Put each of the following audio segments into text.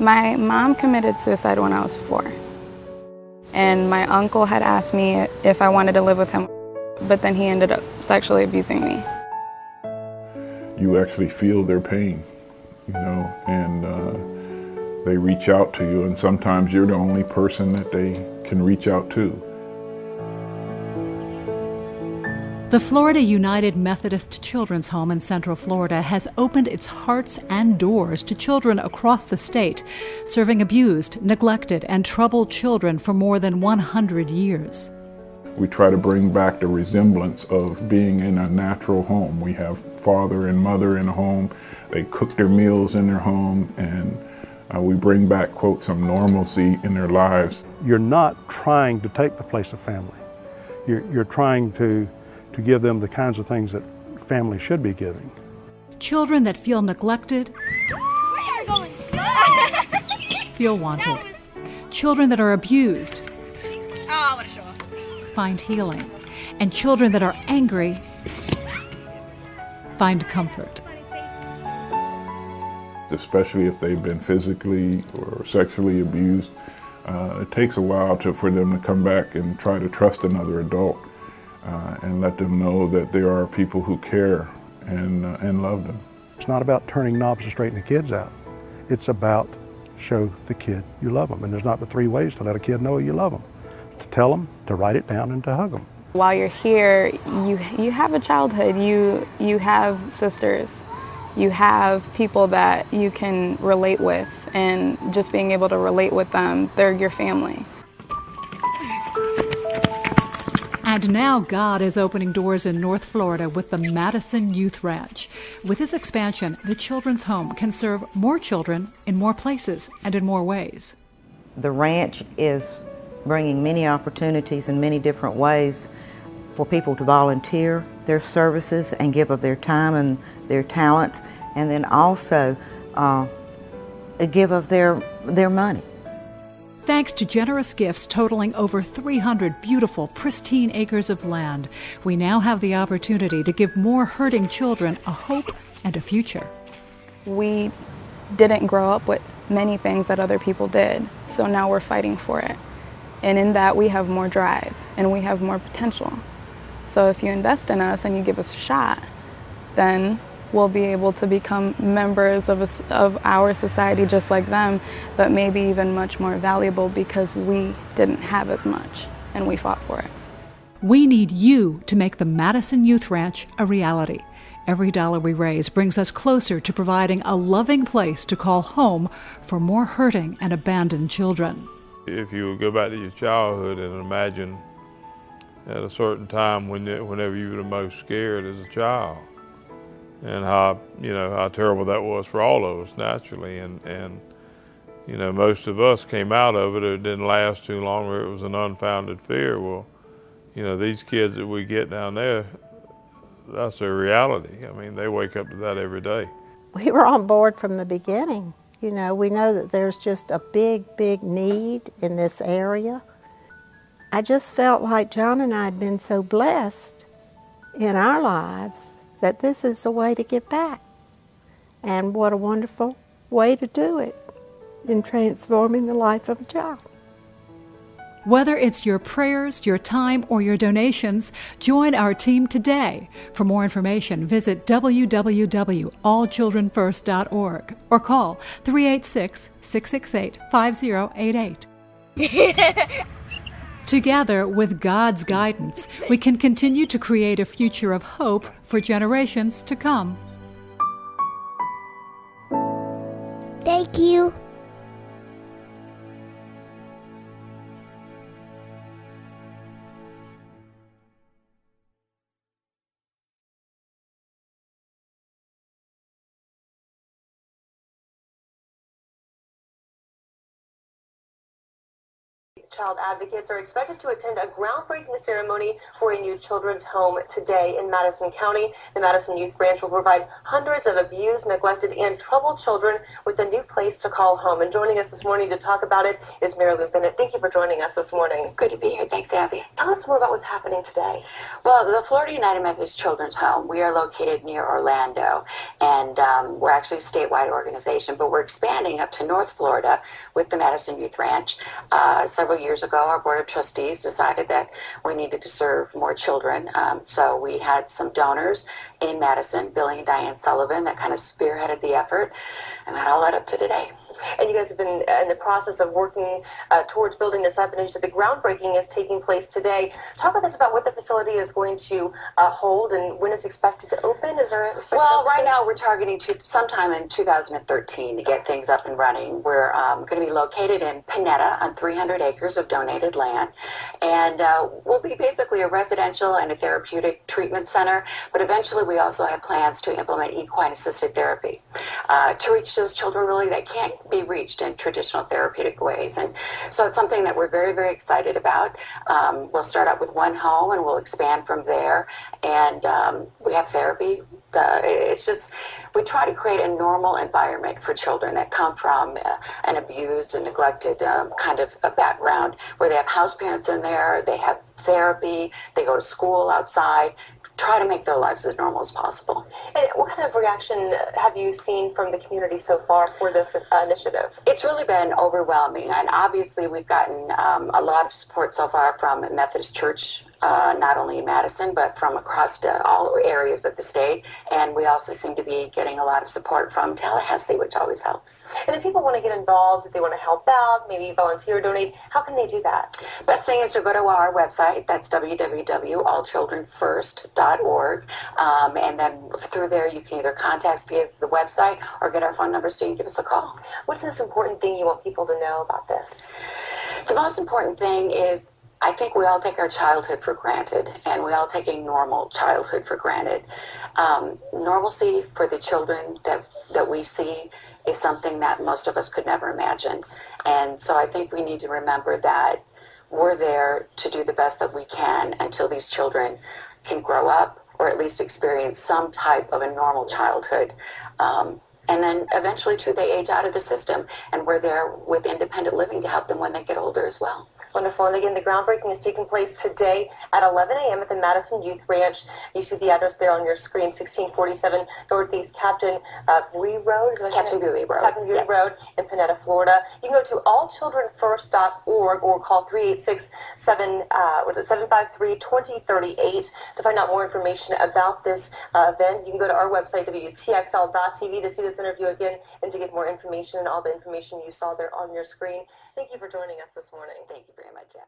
My mom committed suicide when I was 4. And my uncle had asked me if I wanted to live with him, but then he ended up sexually abusing me. You actually feel their pain, and they reach out to you, and sometimes you're the only person that they can reach out to. The Florida United Methodist Children's Home in Central Florida has opened its hearts and doors to children across the state, serving abused, neglected, and troubled children for more than 100 years. We try to bring back the resemblance of being in a natural home. We have father and mother in a home. They cook their meals in their home, and we bring back, quote, some normalcy in their lives. You're not trying to take the place of family. You're trying to give them the kinds of things that family should be giving. Children that feel neglected, feel wanted. Children that are abused, find healing. And children that are angry, find comfort. Especially if they've been physically or sexually abused, it takes a while for them to come back and try to trust another adult. And let them know that there are people who care and love them. It's not about turning knobs to straighten the kids out. It's about show the kid you love them. And there's not but 3 ways to let a kid know you love them. To tell them, to write it down, and to hug them. While you're here, you have a childhood. You have sisters. You have people that you can relate with, and just being able to relate with them, they're your family. And now God is opening doors in North Florida with the Madison Youth Ranch. With this expansion, the Children's Home can serve more children in more places and in more ways. The ranch is bringing many opportunities in many different ways for people to volunteer their services and give of their time and their talent, and then also give of their money. Thanks to generous gifts totaling over 300 beautiful, pristine acres of land, we now have the opportunity to give more hurting children a hope and a future. We didn't grow up with many things that other people did, so now we're fighting for it. And in that, we have more drive and we have more potential. So if you invest in us and you give us a shot, then we'll be able to become members of our society just like them, but maybe even much more valuable because we didn't have as much and we fought for it. We need you to make the Madison Youth Ranch a reality. Every dollar we raise brings us closer to providing a loving place to call home for more hurting and abandoned children. If you would go back to your childhood and imagine at a certain time whenever you were the most scared as a child, and how terrible that was for all of us naturally, and most of us came out of it. It didn't last too long, or it was an unfounded fear. Well, these kids that we get down there, that's their reality. I mean, they wake up to that every day. We were on board from the beginning. We know that there's just a big need in this area. I just felt like John and I had been so blessed in our lives that this is a way to give back. And what a wonderful way to do it in transforming the life of a child. Whether it's your prayers, your time, or your donations, join our team today. For more information, visit www.allchildrenfirst.org or call 386-668-5088. Together, with God's guidance, we can continue to create a future of hope for generations to come. Thank you. child advocates are expected to attend a groundbreaking ceremony for a new children's home today in Madison County. The Madison Youth Branch will provide hundreds of abused, neglected, and troubled children with a new place to call home. And joining us this morning to talk about it is Mary Lou Bennett. Thank you for joining us this morning. Good to be here. Thanks, Abby. Tell us more about what's happening today. Well, the Florida United Methodist Children's Home, we are located near Orlando, and we're actually a statewide organization, but we're expanding up to North Florida with the Madison Youth Ranch. Several years ago, our Board of Trustees decided that we needed to serve more children, so we had some donors in Madison, Billy and Diane Sullivan, that kind of spearheaded the effort, and that all led up to today. And you guys have been in the process of working towards building this up, and you said the groundbreaking is taking place today. Talk with us about what the facility is going to hold and when it's expected to open. Is there Well, right now we're targeting sometime in 2013 to get things up and running. We're going to be located in Panetta on 300 acres of donated land, and we'll be basically a residential and a therapeutic treatment center, but eventually we also have plans to implement equine-assisted therapy to reach those children really that can't be reached in traditional therapeutic ways. And so it's something that we're very, very excited about. We'll start out with one home and we'll expand from there. And we have therapy. It's just, we try to create a normal environment for children that come from an abused and neglected kind of a background, where they have house parents in there, they have therapy, they go to school outside, try to make their lives as normal as possible. And what kind of reaction have you seen from the community so far for this initiative? It's really been overwhelming, and obviously we've gotten a lot of support so far from Methodist Church, not only in Madison, but from across all areas of the state, and we also seem to be getting a lot of support from Tallahassee, which always helps. And if people want to get involved, if they want to help out, maybe volunteer or donate, how can they do that? Best thing is to go to our website. That's www.allchildrenfirst.org, and then through there you can either contact us via the website or get our phone number so you can give us a call. What's this important thing you want people to know about this? The most important thing is, I think we all take our childhood for granted, and we all take a normal childhood for granted. Normalcy for the children that we see is something that most of us could never imagine. And so I think we need to remember that we're there to do the best that we can until these children can grow up or at least experience some type of a normal childhood. And then eventually, too, they age out of the system, and we're there with independent living to help them when they get older as well. Wonderful. And again, the groundbreaking is taking place today at 11 a.m. at the Madison Youth Ranch. You see the address there on your screen, 1647 Northeast Captain Bowie Road. Captain Bowie Road. Captain Bowie Road in Panetta, Florida. You can go to allchildrenfirst.org or call 386-753-2038 to find out more information about this event. You can go to our website, WTXL.tv, to see this interview again and to get more information and all the information you saw there on your screen. Thank you for joining us this morning. Thank you very much, Jeff.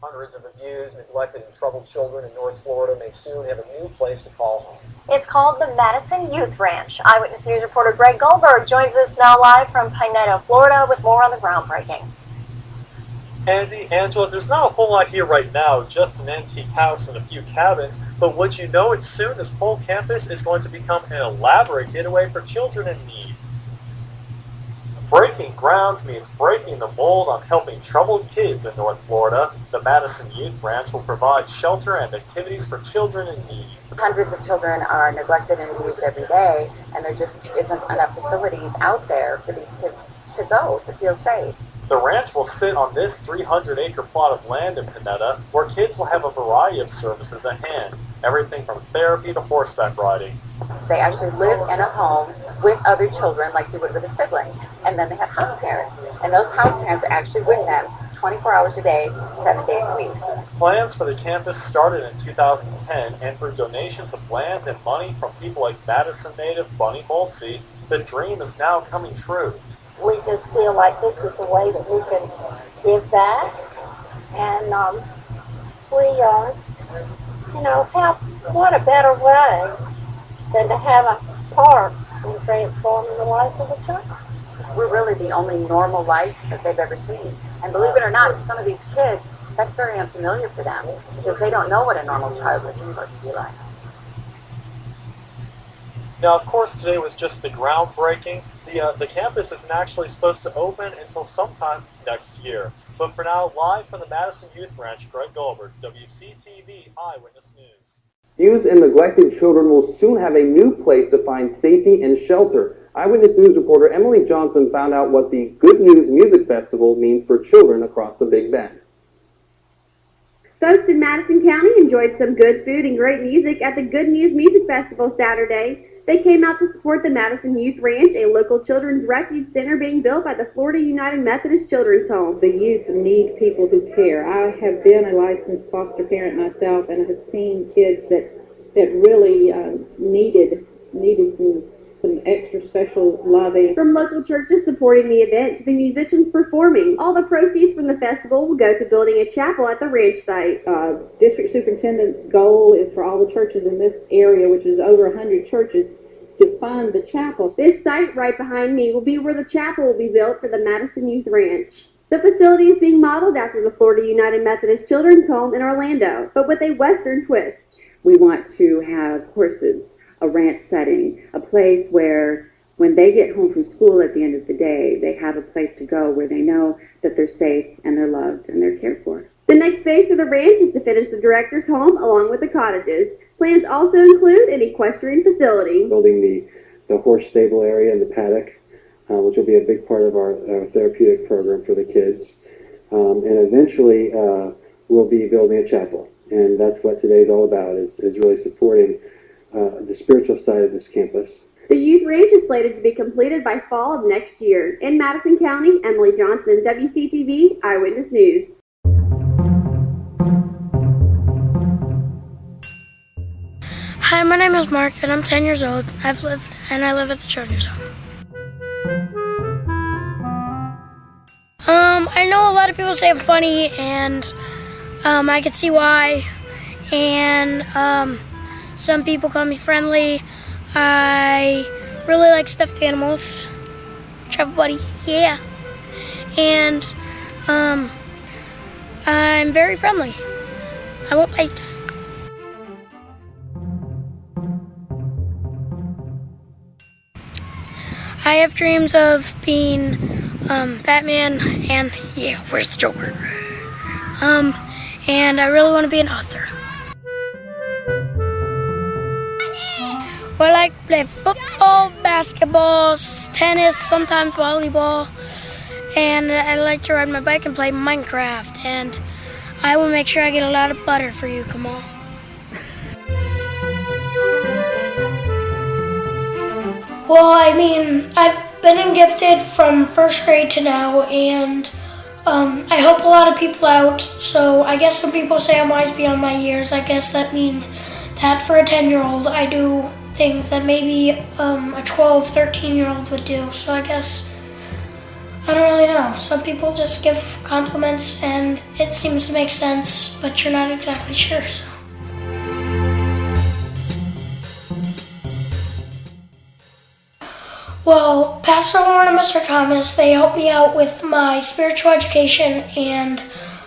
Hundreds of abused, neglected, and troubled children in North Florida may soon have a new place to call home. It's called the Madison Youth Ranch. Eyewitness News reporter Greg Goldberg joins us now live from Pineda, Florida, with more on the groundbreaking. Andy, Angela, there's not a whole lot here right now, just an antique house and a few cabins, but would you know it, soon this whole campus is going to become an elaborate getaway for children in need. Breaking ground means breaking the mold on helping troubled kids in North Florida. The Madison Youth Ranch will provide shelter and activities for children in need. Hundreds of children are neglected and abused every day, and there just isn't enough facilities out there for these kids to go, to feel safe. The ranch will sit on this 300-acre plot of land in Panetta, where kids will have a variety of services at hand, everything from therapy to horseback riding. They actually live in a home with other children like you would with a sibling, and then they have house parents, and those house parents are actually with them 24 hours a day, 7 days a week. Plans for the campus started in 2010, and through donations of land and money from people like Madison native Bunny Moltzy, the dream is now coming true. We just feel like this is a way that we can give back, and what a better way than to have a park and transforming the life of a child. We're really the only normal life that they've ever seen. And believe it or not, some of these kids, that's very unfamiliar for them because they don't know what a normal childhood is supposed to be like. Now, of course, today was just the groundbreaking. The campus isn't actually supposed to open until sometime next year. But for now, live from the Madison Youth Ranch, Greg Goldberg, WCTV Eyewitness News. Abused and neglected children will soon have a new place to find safety and shelter. Eyewitness News reporter Emily Johnson found out what the Good News Music Festival means for children across the Big Bend. Folks in Madison County enjoyed some good food and great music at the Good News Music Festival Saturday. They came out to support the Madison Youth Ranch, a local children's refuge center being built by the Florida United Methodist Children's Home. The youth need people who care. I have been a licensed foster parent myself and have seen kids that really needed some extra special loving. From local churches supporting the event to the musicians performing, all the proceeds from the festival will go to building a chapel at the ranch site. District Superintendent's goal is for all the churches in this area, which is over 100 churches, to fund the chapel. This site right behind me will be where the chapel will be built for the Madison Youth Ranch. The facility is being modeled after the Florida United Methodist Children's Home in Orlando, but with a Western twist. We want to have horses, a ranch setting, a place where when they get home from school at the end of the day, they have a place to go where they know that they're safe and they're loved and they're cared for. The next phase for the ranch is to finish the director's home along with the cottages. Plans also include an equestrian facility. Building the horse stable area and the paddock, which will be a big part of our therapeutic program for the kids. And eventually we'll be building a chapel. And that's what today's all about, is really supporting the spiritual side of this campus. The youth ranch is slated to be completed by fall of next year. In Madison County, Emily Johnson, WCTV Eyewitness News. Hi, my name is Mark, and I'm 10 years old. I live at the children's home. I know a lot of people say I'm funny, and I can see why. And some people call me friendly. I really like stuffed animals. Travel buddy, yeah. And I'm very friendly. I won't bite. I have dreams of being Batman and, yeah, where's the Joker? And I really want to be an author. Well, I like to play football, basketball, tennis, sometimes volleyball, and I like to ride my bike and play Minecraft, and I will make sure I get a lot of butter for you, come on. Well, I mean, I've been gifted from first grade to now, and I help a lot of people out, so I guess when people say I'm wise beyond my years, I guess that means that for a 10-year-old, I do things that maybe a 12, 13-year-old would do, so I guess, I don't really know. Some people just give compliments, and it seems to make sense, but you're not exactly sure, so. Well, Pastor Lauren and Mr. Thomas, they helped me out with my spiritual education, and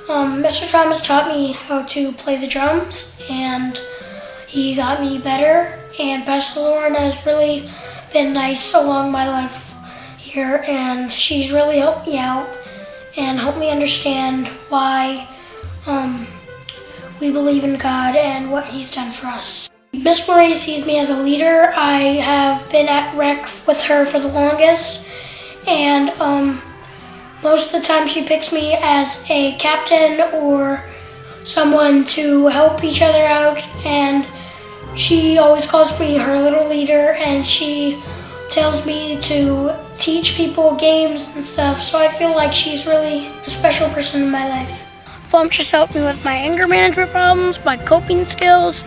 Mr. Thomas taught me how to play the drums, and he got me better, and Pastor Lauren has really been nice along my life here, and she's really helped me out and helped me understand why we believe in God and what He's done for us. Miss Marie sees me as a leader. I have been at rec with her for the longest, and most of the time she picks me as a captain or someone to help each other out, and she always calls me her little leader, and she tells me to teach people games and stuff, so I feel like she's really a special person in my life. Mom just helped me with my anger management problems, my coping skills,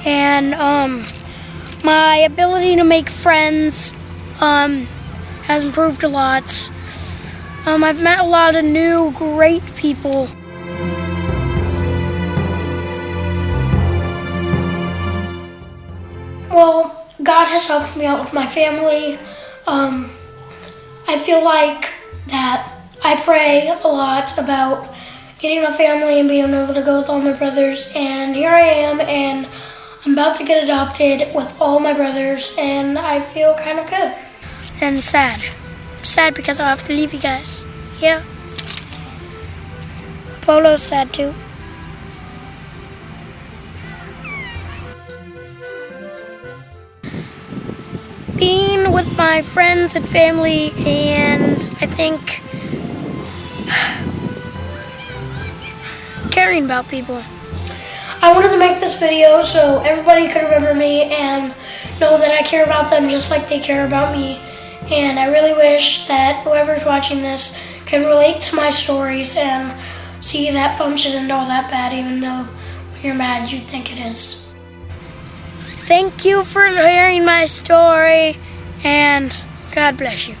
and my ability to make friends has improved a lot. I've met a lot of new great people. Well, God has helped me out with my family. I feel like that I pray a lot about getting a family and being able to go with all my brothers, and here I am, and I'm about to get adopted with all my brothers, and I feel kind of good. And sad. Sad because I'll have to leave you guys. Yeah. Polo's sad too. Being with my friends and family, and I think caring about people. I wanted to make this video so everybody could remember me and know that I care about them just like they care about me. And I really wish that whoever's watching this can relate to my stories and see that FUMCH isn't all that bad, even though when you're mad you'd think it is. Thank you for hearing my story, and God bless you.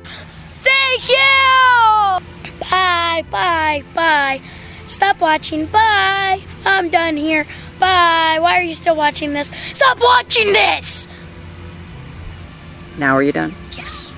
Thank you! Bye, bye, bye. Stop watching, bye. I'm done here, bye. Why are you still watching this? Stop watching this! Now are you done? Yes.